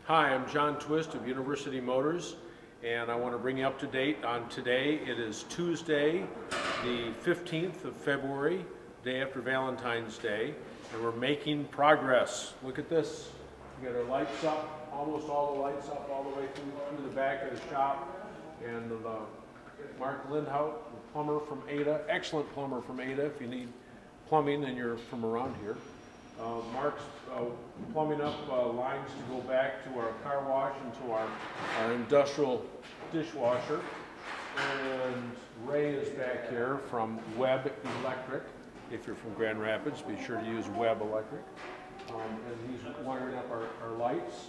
Hi, I'm John Twist of University Motors, and I want to bring you up to date on today. It is Tuesday, the 15th of February, day after Valentine's Day, and we're making progress. Look at this. We got our lights up, almost all the lights up all the way through the back of the shop, and Mark Lindhout, the plumber from Ada, excellent plumber from Ada if you need plumbing and you're from around here. Mark's plumbing up lines to go back to our car wash and to our industrial dishwasher. And Ray is back here from Webb Electric. If you're from Grand Rapids, be sure to use Webb Electric. And he's wiring up our lights.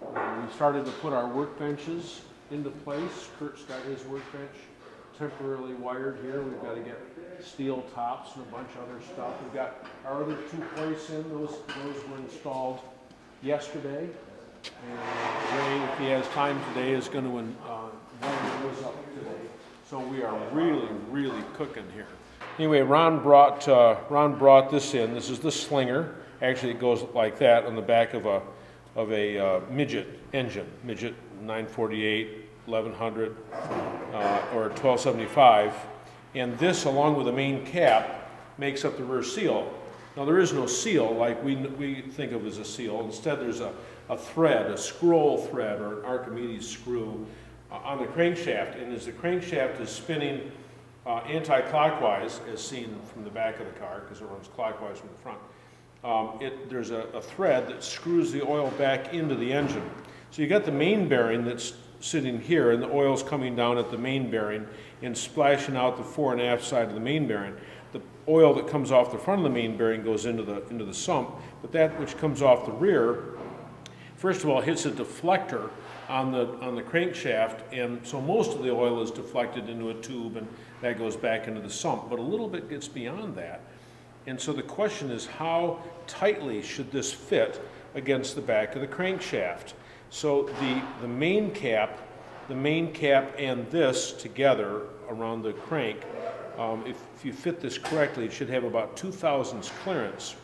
We started to put our workbenches into place. Kurt's got his workbench temporarily wired here. We've got to get steel tops and a bunch of other stuff. We've got our other two plates in. Those were installed yesterday. And Ray, if he has time today, is going to wire those up today. So we are really cooking here. Anyway, Ron brought this in. This is the Slinger. Actually, it goes like that on the back of a Midget engine. Midget 948, 1100, or 1275. And this, along with the main cap, makes up the rear seal. Now, there is no seal like we think of as a seal. Instead, there's a thread, a scroll thread, or an Archimedes screw on the crankshaft. And as the crankshaft is spinning anti-clockwise, as seen from the back of the car, because it runs clockwise from the front, there's a thread that screws the oil back into the engine. So you got the main bearing that's sitting here, and the oil's coming down at the main bearing and splashing out the fore and aft side of the main bearing. The oil that comes off the front of the main bearing goes into the sump, but that which comes off the rear, first of all, hits a deflector on the crankshaft, and so most of the oil is deflected into a tube, and that goes back into the sump. But a little bit gets beyond that, and so the question is, how tightly should this fit against the back of the crankshaft? So the main cap and this together around the crank, if you fit this correctly, it should have about 2 thousandths clearance.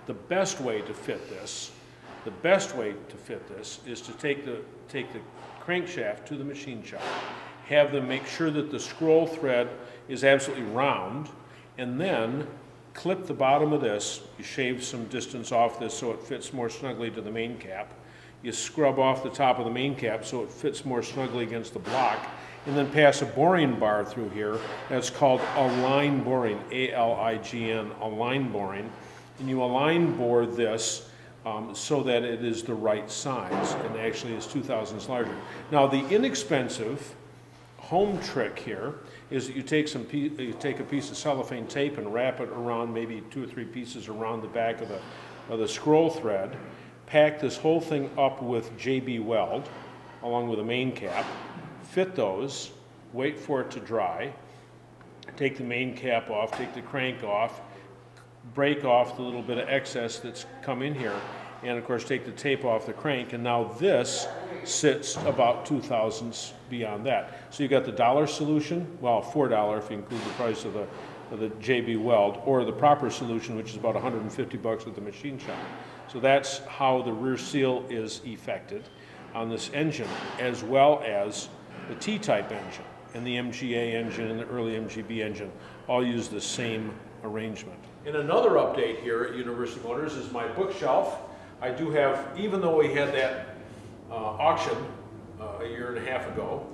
The best way to fit this is to take the crankshaft to the machine shop, have them make sure that the scroll thread is absolutely round, and then clip the bottom of this. You shave some distance off this so it fits more snugly to the main cap. You scrub off the top of the main cap so it fits more snugly against the block, and then pass a boring bar through here. That's called align boring, A-L-I-G-N, align boring. And you align bore this so that it is the right size and actually is 2 thousandths larger. Now, the inexpensive home trick here is that you take a piece of cellophane tape and wrap it around, maybe 2 or 3 pieces around the back of the scroll thread. Pack this whole thing up with JB Weld, along with a main cap, fit those, wait for it to dry, take the main cap off, take the crank off, break off the little bit of excess that's come in here, and of course take the tape off the crank, and now this sits about 2 thousandths beyond that. So you got the dollar solution, well, $4 if you include the price of the JB Weld, or the proper solution, which is about 150 bucks at the machine shop. So that's how the rear seal is effected on this engine, as well as the T-type engine and the MGA engine and the early MGB engine all use the same arrangement. And another update here at University Motors is my bookshelf. I do have, even though we had that auction a year and a half ago,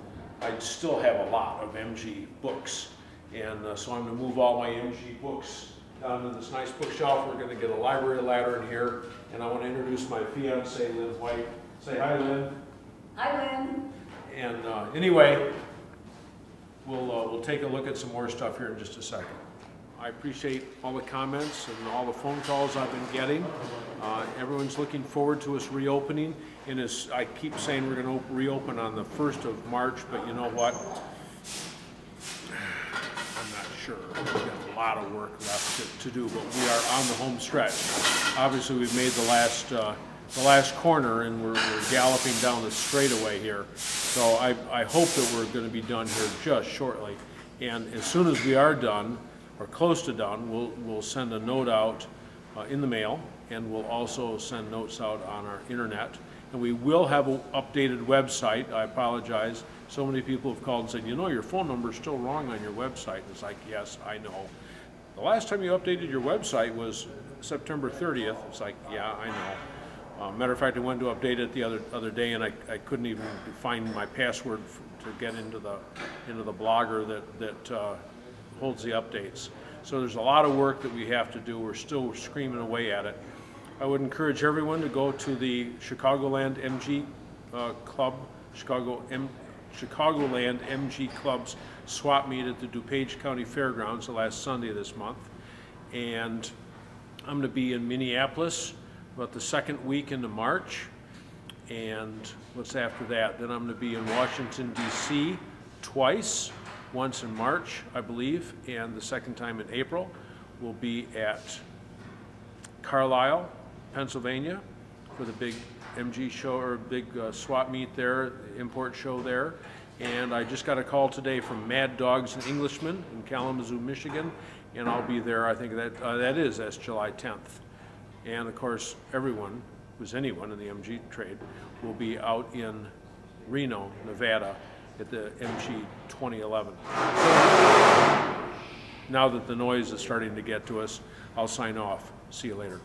I still have a lot of MG books. And so I'm going to move all my MG books down to this nice bookshelf. We're going to get a library ladder in here, and I want to introduce my fiance, Lynn White. Say hi, Lynn. Hi, Lynn. And anyway, we'll take a look at some more stuff here in just a second. I appreciate all the comments and all the phone calls I've been getting. Everyone's looking forward to us reopening, and as I keep saying, we're going to reopen on the 1st of March, but you know what? I'm not sure. We've got a lot of work left to do, but we are on the home stretch. Obviously, we've made the last corner, and we're galloping down the straightaway here. So I hope that we're going to be done here just shortly. And as soon as we are done, or close to done, we'll send a note out in the mail, and we'll also send notes out on our internet And we will have an updated website. I apologize. So many people have called and said, you know, your phone number is still wrong on your website. And it's like, yes, I know. The last time you updated your website was September 30th. It's like, yeah, I know. Matter of fact, I went to update it the other day, and I couldn't even find my password to get into the blogger that holds the updates. So there's a lot of work that we have to do. We're still screaming away at it. I would encourage everyone to go to the Chicagoland MG Club, Chicagoland MG Club's swap meet at the DuPage County Fairgrounds the last Sunday of this month. And I'm going to be in Minneapolis about the second week into March. And what's after that? Then I'm going to be in Washington, D.C. twice, once in March, I believe, and the second time in April. We'll be at Carlisle, Pennsylvania, for the big MG show, or big swap meet there, import show there. And I just got a call today from Mad Dogs and Englishmen in Kalamazoo, Michigan, and I'll be there. I think that's July 10th. And of course, everyone who's anyone in the MG trade will be out in Reno, Nevada, at the MG 2011. Now that the noise is starting to get to us, I'll sign off. See you later.